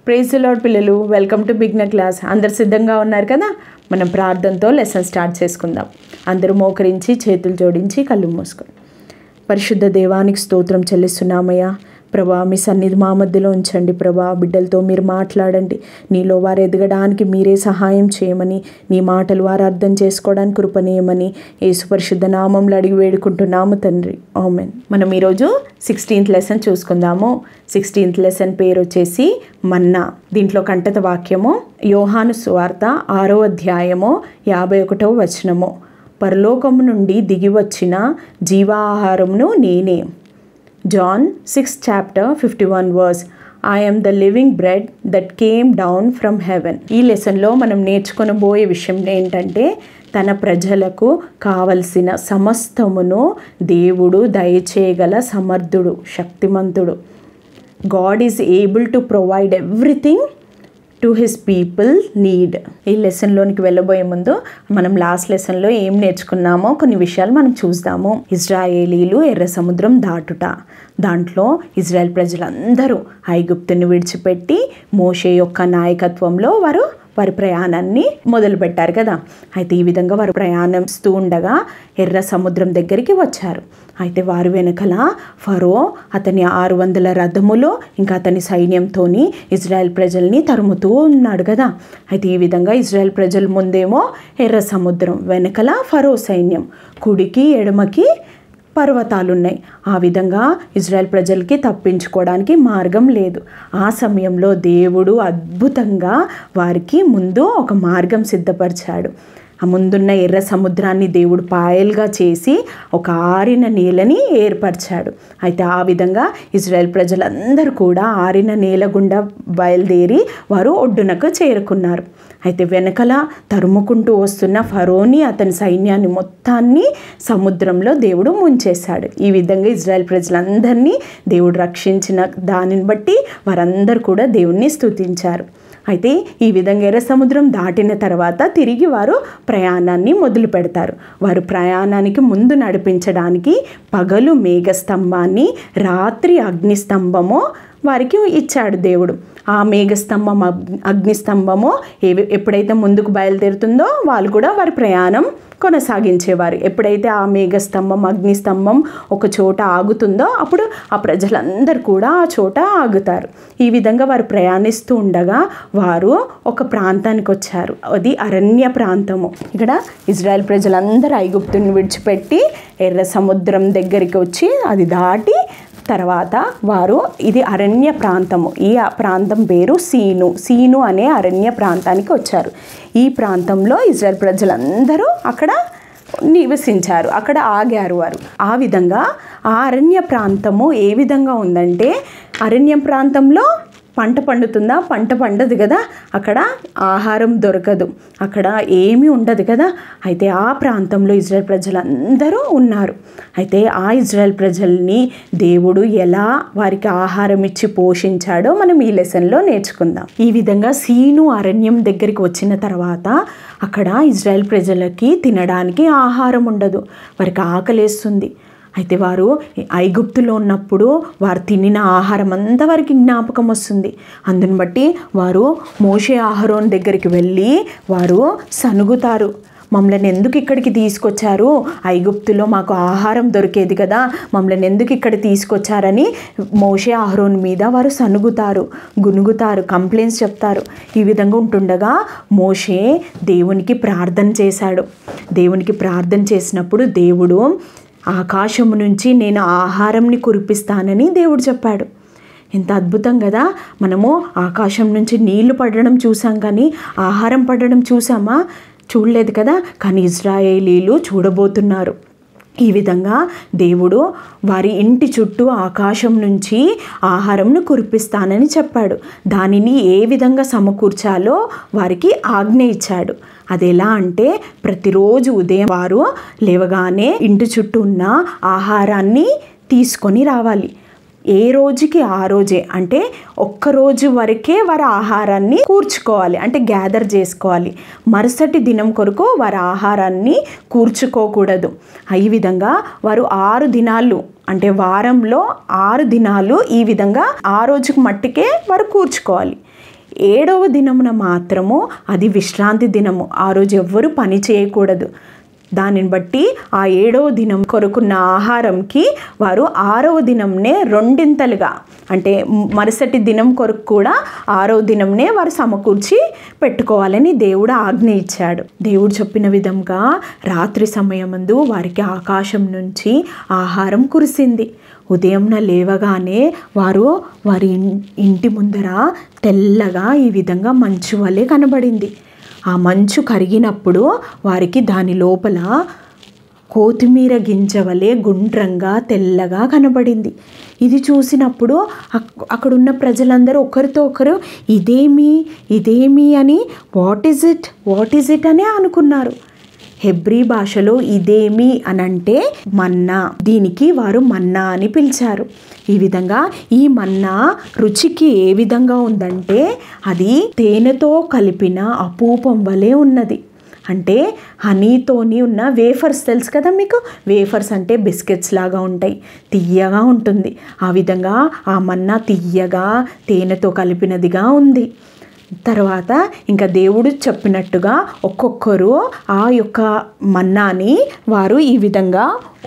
Praise the lord పిల్లలు, welcome to beginner class. అందరు సిద్ధంగా ఉన్నారు కదా? మనం ప్రార్థనతో లెసన్ స్టార్ట్ చేసుకుందాం. అందరూ మోకరించి చేతులు జోడించి కళ్ళు మూసుకొని. పరిశుద్ధ దేవానికి స్తోత్రం చెల్లిస్తున్నామయ్యా. ప్రభా, మీ సన్నిధి మా మధ్యలో ఉంచండి. ప్రభా, బిడ్డలతో మీరు మాట్లాడండి. నీలో వారు ఎదగడానికి మీరే సహాయం చేయమని, నీ మాటలు వారు అర్థం చేసుకోవడానికి కృపనేయమని యేసు పరిశుద్ధ నామంలో అడిగి వేడుకుంటున్నాము తండ్రి, ఆమేన్. మనం ఈరోజు 16th లెసన్ చూసుకుందాము. 16th లెసన్ పేరు వచ్చేసి మన్నా. దీంట్లో కంటత వాక్యము యోహాను సువార్త 6వ అధ్యాయము 51వ వచనము. పరలోకము నుండి దిగి వచ్చిన జీవాహారమును నేనే. John 6th chapter 51 verse. I am the living bread that came down from heaven. ఈ లెసన్లో మనం నేర్చుకొనబోయే విషయం ఏంటంటే, తన ప్రజలకు కావలసిన సమస్తమును దేవుడు దయచేయగల సమర్థుడు, శక్తిమంతుడు. God is able to provide everything to his people need. ఈ లెసన్లోనికి వెళ్ళబోయే ముందు మనం లాస్ట్ లెసన్లో ఏం నేర్చుకున్నామో కొన్ని విషయాలు మనం చూద్దాము. ఇజ్రాయేలీలు ఎర్ర సముద్రం దాటుట. దాంట్లో ఇజ్రాయెల్ ప్రజలందరూ ఐగుప్తుని విడిచిపెట్టి మోషే యొక్క నాయకత్వంలో వారి ప్రయాణాన్ని మొదలుపెట్టారు కదా. అయితే ఈ విధంగా వారు ప్రయాణిస్తూ ఉండగా ఎర్ర సముద్రం దగ్గరికి వచ్చారు. అయితే వారు వెనకల ఫరో అతని 600 రథములు ఇంకా అతని సైన్యంతో ఇజ్రాయెల్ ప్రజల్ని తరుముతూ ఉన్నాడు కదా. అయితే ఈ విధంగా ఇజ్రాయెల్ ప్రజల ముందేమో ఎర్ర సముద్రం, వెనకల ఫరో సైన్యం, కుడికి ఎడమకి పర్వతాలున్నాయి. ఆ విధంగా ఇజ్రాయెల్ ప్రజలకి తప్పించుకోవడానికి మార్గం లేదు. ఆ సమయంలో దేవుడు అద్భుతంగా వారికి ముందు ఒక మార్గం సిద్ధపరిచాడు. ఆ ముందున్న ఎర్ర సముద్రాన్ని దేవుడు పాయలుగా చేసి ఒక ఆరిన నేలని ఏర్పరిచాడు. అయితే ఆ విధంగా ఇజ్రాయెల్ ప్రజలందరూ కూడా ఆరిన నేల గుండా బయలుదేరి వారు ఒడ్డునకు చేరుకున్నారు. అయితే వెనకల తరుముకుంటూ వస్తున్న ఫరోని అతని సైన్యాన్ని మొత్తాన్ని సముద్రంలో దేవుడు ముంచేశాడు. ఈ విధంగా ఇజ్రాయెల్ ప్రజలందరినీ దేవుడు రక్షించిన దానిని బట్టి వారందరూ కూడా దేవుణ్ణి స్తుతించారు. అయితే ఈ విధంగా ఎర్ర సముద్రం దాటిన తర్వాత తిరిగి వారు ప్రయాణాన్ని మొదలు పెడతారు. వారు ప్రయాణానికి ముందు నడిపించడానికి పగలు మేఘస్తంభాన్ని, రాత్రి అగ్నిస్తంభము వారికి ఇచ్చాడు దేవుడు. ఆ మేఘస్తంభం అగ్నిస్తంభము ఎప్పుడైతే ముందుకు బయలుదేరుతుందో వాళ్ళు కూడా వారి ప్రయాణం కొనసాగించేవారు. ఎప్పుడైతే ఆ మేఘస్తంభం అగ్నిస్తంభం ఒక చోట ఆగుతుందో అప్పుడు ఆ ప్రజలందరూ కూడా ఆ చోట ఆగుతారు. ఈ విధంగా వారు ప్రయాణిస్తూ ఉండగా వారు ఒక ప్రాంతానికి వచ్చారు. అది అరణ్య ప్రాంతము. ఇక్కడ ఇజ్రాయెల్ ప్రజలందరూ ఐగుప్తుని విడిచిపెట్టి ఎర్ర సముద్రం దగ్గరికి వచ్చి అది దాటి తర్వాత వారు ఇది అరణ్య ప్రాంతము. ఈ ప్రాంతం పేరు సీను అనే అరణ్య ప్రాంతానికి వచ్చారు. ఈ ప్రాంతంలో ఇజ్రాయెల్ ప్రజలందరూ అక్కడ నివసించారు, అక్కడ ఆగారు వారు. ఆ విధంగా ఆ అరణ్య ప్రాంతము ఏ విధంగా ఉందంటే, అరణ్య ప్రాంతంలో పంట పండుతుందా? పంట పండదు కదా. అక్కడ ఆహారం దొరకదు, అక్కడ ఏమీ ఉండదు కదా. అయితే ఆ ప్రాంతంలో ఇజ్రాయెల్ ప్రజలందరూ ఉన్నారు. అయితే ఆ ఇజ్రాయెల్ ప్రజల్ని దేవుడు ఎలా వారికి ఆహారం ఇచ్చి పోషించాడో మనం ఈ లెసన్లో నేర్చుకుందాం. ఈ విధంగా సీను అరణ్యం దగ్గరికి వచ్చిన తర్వాత అక్కడ ఇజ్రాయెల్ ప్రజలకి తినడానికి ఆహారం ఉండదు, వారికి ఆకలేస్తుంది. అయితే వారు ఐగుప్తులో ఉన్నప్పుడు వారు తినిన ఆహారం అంతా వారికి జ్ఞాపకం వస్తుంది. అందుని బట్టి వారు మోషే అహరోను దగ్గరికి వెళ్ళి వారు సనుగుతారు. మమ్మల్ని ఎందుకు ఇక్కడికి తీసుకొచ్చారు? ఐగుప్తులో మాకు ఆహారం దొరికేది కదా, మమ్మల్ని ఎందుకు ఇక్కడ తీసుకొచ్చారని మోషే అహరోను మీద వారు సనుగుతారు, గునుగుతారు, కంప్లైంట్స్ చెప్తారు. ఈ విధంగా ఉంటుండగా మోషే దేవునికి ప్రార్థన చేశాడు. దేవునికి ప్రార్థన చేసినప్పుడు దేవుడు ఆకాశము నుంచి నేను ఆహారంని కురిపిస్తానని దేవుడు చెప్పాడు. ఎంత అద్భుతం కదా. మనము ఆకాశం నుంచి నీళ్లు పడడం చూసాం కానీ ఆహారం పడడం చూసామా? చూడలేదు కదా. కానీ ఇజ్రాయేలీలు చూడబోతున్నారు. ఈ విధంగా దేవుడు వారి ఇంటి చుట్టూ ఆకాశం నుంచి ఆహారంను కురిపిస్తానని చెప్పాడు. దానిని ఏ విధంగా సమకూర్చాలో వారికి ఆజ్ఞ ఇచ్చాడు. అది ఎలా అంటే, ప్రతిరోజు ఉదయం వారు లేవగానే ఇంటి చుట్టూ ఉన్న ఆహారాన్ని తీసుకొని రావాలి. ఏ రోజుకి ఆ రోజే, అంటే ఒక్కరోజు వరకే వారి ఆహారాన్ని కూర్చుకోవాలి, అంటే గ్యాదర్ చేసుకోవాలి. మరుసటి దినం కొరకు వారి ఆహారాన్ని కూర్చుకోకూడదు. ఈ విధంగా వారు 6 దినాలు, అంటే వారంలో 6 దినాలు ఈ విధంగా ఆ రోజుకు మట్టికే వారు కూర్చుకోవాలి. 7వ దినమున మాత్రము అది విశ్రాంతి దినము. ఆ రోజు ఎవ్వరు పని చేయకూడదు. దానిని బట్టి ఆ 7వ దినం కొరకున్న ఆహారంకి వారు 6వ దినంనే రెండింతలుగా, అంటే మరుసటి దినం కొరకు కూడా 6వ దినంనే వారు సమకూర్చి పెట్టుకోవాలని దేవుడు ఆజ్ఞ ఇచ్చాడు. దేవుడు చెప్పిన విధంగా రాత్రి సమయమందు వారికి ఆకాశం నుంచి ఆహారం కురిసింది. ఉదయంన లేవగానే వారి ఇంటి ముందర తెల్లగా ఈ విధంగా మంచు వలె కనబడింది. ఆ మంచు కరిగినప్పుడు వారికి దాని లోపల కొత్తిమీర గింజ వలె గుండ్రంగా తెల్లగా కనబడింది. ఇది చూసినప్పుడు అక్కడున్న ప్రజలందరూ ఒకరితో ఒకరు ఇదేమి అని వాట్ ఈజ్ ఇట్ అని అనుకున్నారు. హెబ్రీ భాషలో ఇదేమి అనంటే మన్నా. దీనికి వారు మన్నా అని పిలిచారు. ఈ విధంగా ఈ మన్నా రుచికి ఏ విధంగా ఉందంటే అది తేనెతో కలిపిన అపూపం వలె ఉన్నది. అంటే హనీతోని ఉన్న వేఫర్స్ తెలుసు కదా మీకు. వేఫర్స్ అంటే బిస్కెట్స్ లాగా ఉంటాయి, తియ్యగా ఉంటుంది. ఆ విధంగా ఆ మన్నా తియ్యగా తేనెతో కలిపినదిగా ఉంది. తర్వాత ఇంకా దేవుడు చెప్పినట్టుగా ఒక్కొక్కరు ఆ యొక్క మన్నాని వారు ఈ విధంగా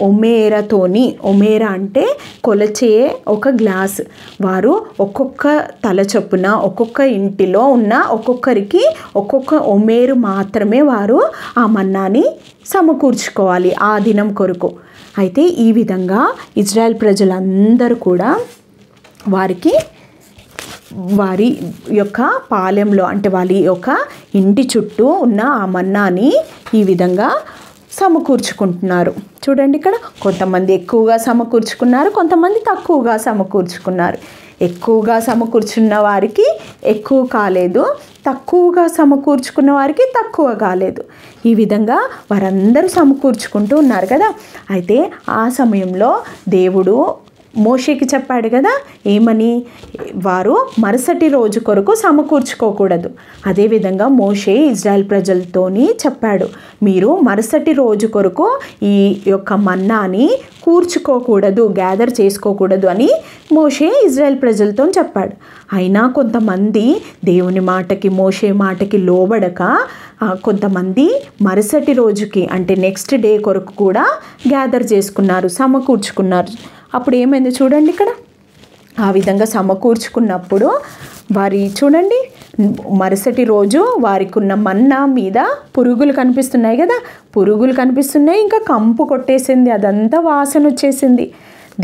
ఒమేరా అంటే కొలచే ఒక గ్లాస్, వారు ఒక్కొక్క తల చొప్పున ఒక్కొక్క ఇంటిలో ఉన్న ఒక్కొక్కరికి ఒక్కొక్క ఒమేరు మాత్రమే వారు ఆ మన్నాని సమకూర్చుకోవాలి ఆ దినం కొరకు. అయితే ఈ విధంగా ఇజ్రాయెల్ ప్రజలందరూ కూడా వారి యొక్క పాలెంలో, అంటే వాళ్ళ యొక్క ఇంటి చుట్టూ ఉన్న ఆ మన్నాని ఈ విధంగా సమకూర్చుకుంటున్నారు. చూడండి, ఇక్కడ కొంతమంది ఎక్కువగా సమకూర్చుకున్నారు, కొంతమంది తక్కువగా సమకూర్చుకున్నారు. ఎక్కువగా సమకూర్చున్న వారికి ఎక్కువ కాలేదు, తక్కువగా సమకూర్చుకున్న వారికి తక్కువ కాలేదు. ఈ విధంగా వారందరూ సమకూర్చుకుంటూ ఉన్నారు కదా. అయితే ఆ సమయంలో దేవుడు మోషేకి చెప్పాడు కదా, ఏమని? వారు మరుసటి రోజు కొరకు సమకూర్చుకోకూడదు. అదేవిధంగా మోషే ఇజ్రాయెల్ ప్రజలతోని చెప్పాడు, మీరు మరుసటి రోజు కొరకు ఈ యొక్క మన్నాని కూర్చుకోకూడదు, గ్యాదర్ చేసుకోకూడదు అని మోషే ఇజ్రాయెల్ ప్రజలతో చెప్పాడు. అయినా కొంతమంది దేవుని మాటకి, మోషే మాటకి లోబడక కొంతమంది మరుసటి రోజుకి, అంటే నెక్స్ట్ డే కొరకు కూడా గ్యాదర్ చేసుకున్నారు, సమకూర్చుకున్నారు. అప్పుడు ఏమైంది చూడండి, ఇక్కడ ఆ విధంగా సమకూర్చుకున్నప్పుడు చూడండి, మరుసటి రోజు వారికి ఉన్న మన్నా మీద పురుగులు కనిపిస్తున్నాయి కదా, పురుగులు కనిపిస్తున్నాయి, ఇంకా కంపు కొట్టేసింది, అదంతా వాసన వచ్చేసింది.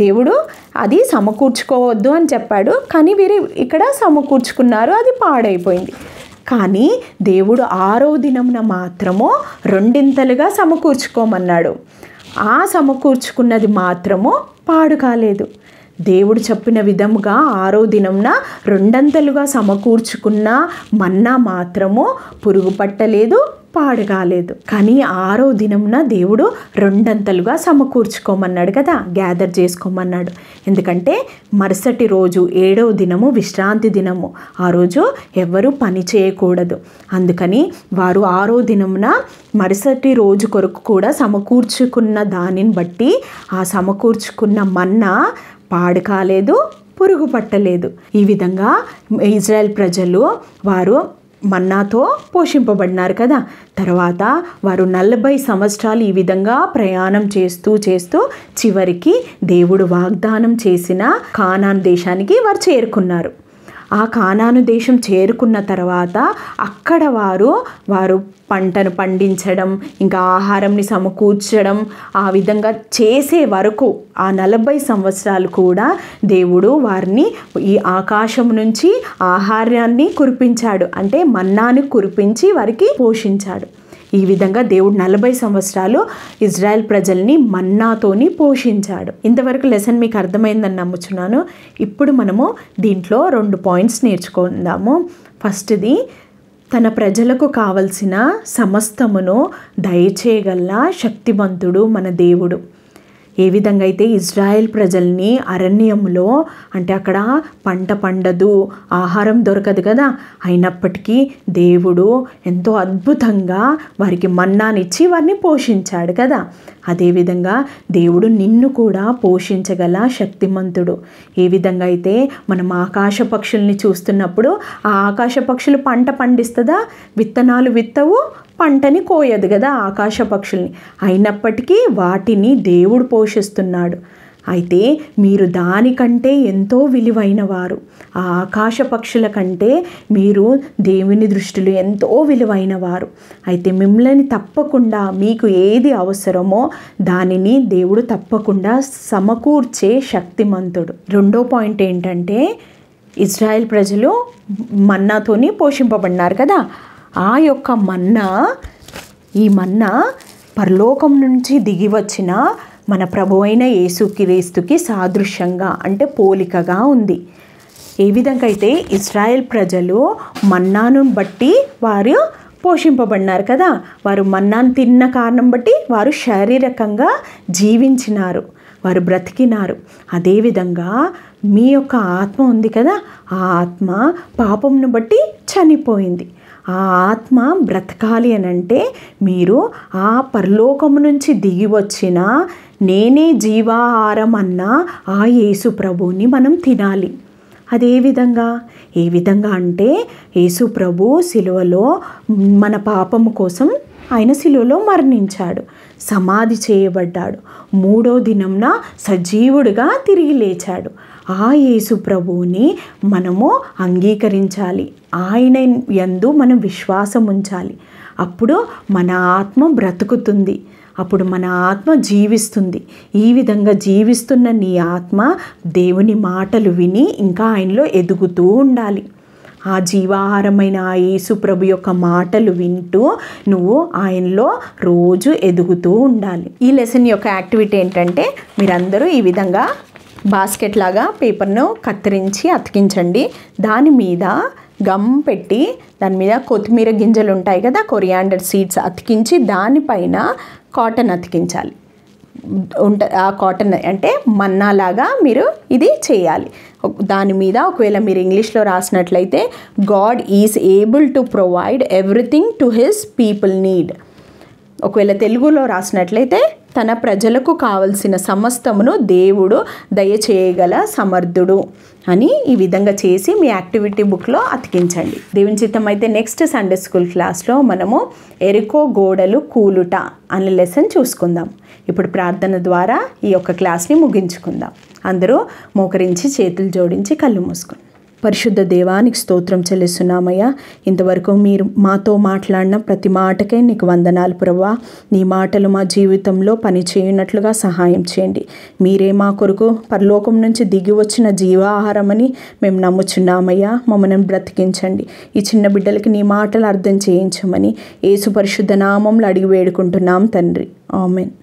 దేవుడు అది సమకూర్చుకోవద్దు అని చెప్పాడు, కానీ వీరు ఇక్కడ సమకూర్చుకున్నారు, అది పాడైపోయింది. కానీ దేవుడు 6వ దినమున మాత్రము రెండింతలుగా సమకూర్చుకోమన్నాడు. ఆ సమకూర్చుకున్నది మాత్రము పాడు కాలేదు. దేవుడు చెప్పిన విధముగా 6వ దినంన రెండంతలుగా సమకూర్చుకున్న మన్నా మాత్రము పురుగు పట్టలేదు, పాడు కాలేదు. కానీ 6వ దినంన దేవుడు రెండంతలుగా సమకూర్చుకోమన్నాడు కదా, గ్యాదర్ చేసుకోమన్నాడు. ఎందుకంటే మరుసటి రోజు 7వ దినము విశ్రాంతి దినము, ఆ రోజు ఎవరు పని చేయకూడదు. అందుకని వారు 6వ దినమున మరుసటి రోజు కొరకు కూడా సమకూర్చుకున్న దానిని బట్టి ఆ సమకూర్చుకున్న మన్నా పాడు కాలేదు, పురుగు పట్టలేదు. ఈ విధంగా ఇజ్రాయెల్ ప్రజలు వారు మన్నాతో పోషింపబడినారు కదా. తర్వాత వారు 40 సంవత్సరాలు ఈ విధంగా ప్రయాణం చేస్తూ చివరికి దేవుడు వాగ్దానం చేసిన కానాను దేశానికి వారు చేరుకున్నారు. ఆ కానాను దేశం చేరుకున్న తర్వాత అక్కడ వారు పంటను పండించడం, ఇంకా ఆహారంని సమకూర్చడం, ఆ విధంగా చేసే వరకు ఆ 40 సంవత్సరాలు కూడా దేవుడు వారిని ఈ ఆకాశం నుంచి ఆహారాన్ని కురిపించాడు, అంటే మన్నాను కురిపించి వారికి పోషించాడు. ఈ విధంగా దేవుడు 40 సంవత్సరాలు ఇజ్రాయెల్ ప్రజల్ని మన్నాతోని పోషించాడు. ఇంతవరకు లెసన్ మీకు అర్థమైందని నమ్ముచున్నాను. ఇప్పుడు మనము దీంట్లో 2 పాయింట్స్ నేర్చుకుందాము. ఫస్ట్ది, తన ప్రజలకు కావలసిన సమస్తమును దయచేయగల శక్తివంతుడు మన దేవుడు. ఏ విధంగా అయితే ఇజ్రాయెల్ ప్రజల్ని అరణ్యంలో, అంటే అక్కడ పంట పండదు, ఆహారం దొరకదు కదా, అయినప్పటికీ దేవుడు ఎంతో అద్భుతంగా వారికి మన్నానిచ్చి వారిని పోషించాడు కదా. అదేవిధంగా దేవుడు నిన్ను కూడా పోషించగల శక్తిమంతుడు. ఏ విధంగా అయితే మనం ఆకాశ పక్షుల్ని చూస్తున్నప్పుడు ఆ ఆకాశ పక్షులు పంట పండిస్తుందా? విత్తనాలు విత్తవు, పంటని కోయదు కదా ఆకాశ పక్షుల్ని. అయినప్పటికీ వాటిని దేవుడు పోషిస్తున్నాడు. అయితే మీరు దానికంటే ఎంతో విలువైన వారు. ఆ ఆకాశ పక్షుల కంటే మీరు దేవుని దృష్టిలో ఎంతో విలువైన వారు. అయితే మిమ్మల్ని తప్పకుండా మీకు ఏది అవసరమో దానిని దేవుడు తప్పకుండా సమకూర్చే శక్తిమంతుడు. రెండో పాయింట్ ఏంటంటే, ఇజ్రాయెల్ ప్రజలు మన్నాతోని పోషింపబడినారు కదా. ఆ యొక్క ఈ మన్నా పరలోకం నుంచి దిగి వచ్చిన మన ప్రభువైన యేసుక్రీస్తుకి సాదృశ్యంగా, అంటే పోలికగా ఉంది. ఏ విధంగా అయితే ఇజ్రాయెల్ ప్రజలు మన్నాను బట్టి వారు పోషింపబడినారు కదా, వారు మన్నాను తిన్న కారణం బట్టి వారు శారీరకంగా జీవించినారు, వారు బ్రతికినారు. అదేవిధంగా మీ యొక్క ఆత్మ ఉంది కదా, ఆ ఆత్మ పాపంను బట్టి చనిపోయింది. ఆ ఆత్మ బ్రతకాలి అని అంటే మీరు ఆ పరలోకము నుంచి దిగి వచ్చిన నేనే జీవాహారం అన్న ఆ యేసు ప్రభువుని మనం తినాలి. అదే విధంగా ఏ విధంగా అంటే, యేసు ప్రభు సిలువలో మన పాపము కోసం ఆయన సిలువలో మరణించాడు, సమాధి చేయబడ్డాడు, 3వ దినంన సజీవుడిగా తిరిగి లేచాడు. ఆ యేసు ప్రభువుని మనము అంగీకరించాలి, ఆయన యందు మనం విశ్వాసం ఉంచాలి. అప్పుడు మన ఆత్మ బ్రతుకుతుంది, అప్పుడు మన ఆత్మ జీవిస్తుంది. ఈ విధంగా జీవిస్తున్న నీ ఆత్మ దేవుని మాటలు విని ఇంకా ఆయనలో ఎదుగుతూ ఉండాలి. ఆ జీవాహారమైన ఆ యేసు ప్రభు యొక్క మాటలు వింటూ నువ్వు ఆయనలో రోజు ఎదుగుతూ ఉండాలి. ఈ లెసన్ యొక్క యాక్టివిటీ ఏంటంటే, మీరందరూ ఈ విధంగా బాస్కెట్ లాగా పేపర్ను కత్తిరించి అతికించండి. దాని మీద గమ్ పెట్టి దాని మీద కొత్తిమీర గింజలు ఉంటాయి కదా, కొరియాండర్ సీడ్స్ అతికించి దానిపైన కాటన్ అతికించాలి. ఆ కాటన్ అంటే మన్నాలాగా మీరు ఇది చేయాలి. దాని మీద ఒకవేళ మీరు ఇంగ్లీష్లో రాసినట్లయితే God is able to provide everything to his people need. ఒకవేళ తెలుగులో రాసినట్లయితే తన ప్రజలకు కావలసిన సమస్తమును దేవుడు దయచేయగల సమర్థుడు అని ఈ విధంగా చేసి మీ యాక్టివిటీ బుక్లో అతికించండి. దేవుని చిత్తం అయితే నెక్స్ట్ సండే స్కూల్ క్లాస్లో మనము ఎరికో గోడలు కూలుట అనే లెసన్ చూసుకుందాం. ఇప్పుడు ప్రార్థన ద్వారా ఈ యొక్క క్లాస్ని ముగించుకుందాం. అందరూ మోకరించి చేతులు జోడించి కళ్ళు మూసుకోండి. పరిశుద్ధ దేవానికి స్తోత్రం చెల్లిస్తున్నామయ్యా. ఇంతవరకు మీరు మాతో మాట్లాడిన ప్రతి మాటకే నీకు వందనాలు ప్రభువా. నీ మాటలు మా జీవితంలో పనిచేయున్నట్లుగా సహాయం చేయండి. మీరే మా కొరకు పరలోకం నుంచి దిగి వచ్చిన జీవాహారమని మేము నమ్ముచున్నామయ్యా. మమ్మల్ని బ్రతికించండి. ఈ చిన్న బిడ్డలకి నీ మాటలు అర్థం చేయించమని యేసు పరిశుద్ధ నామంలో అడిగి వేడుకుంటున్నాం తండ్రి. ఆమెన్.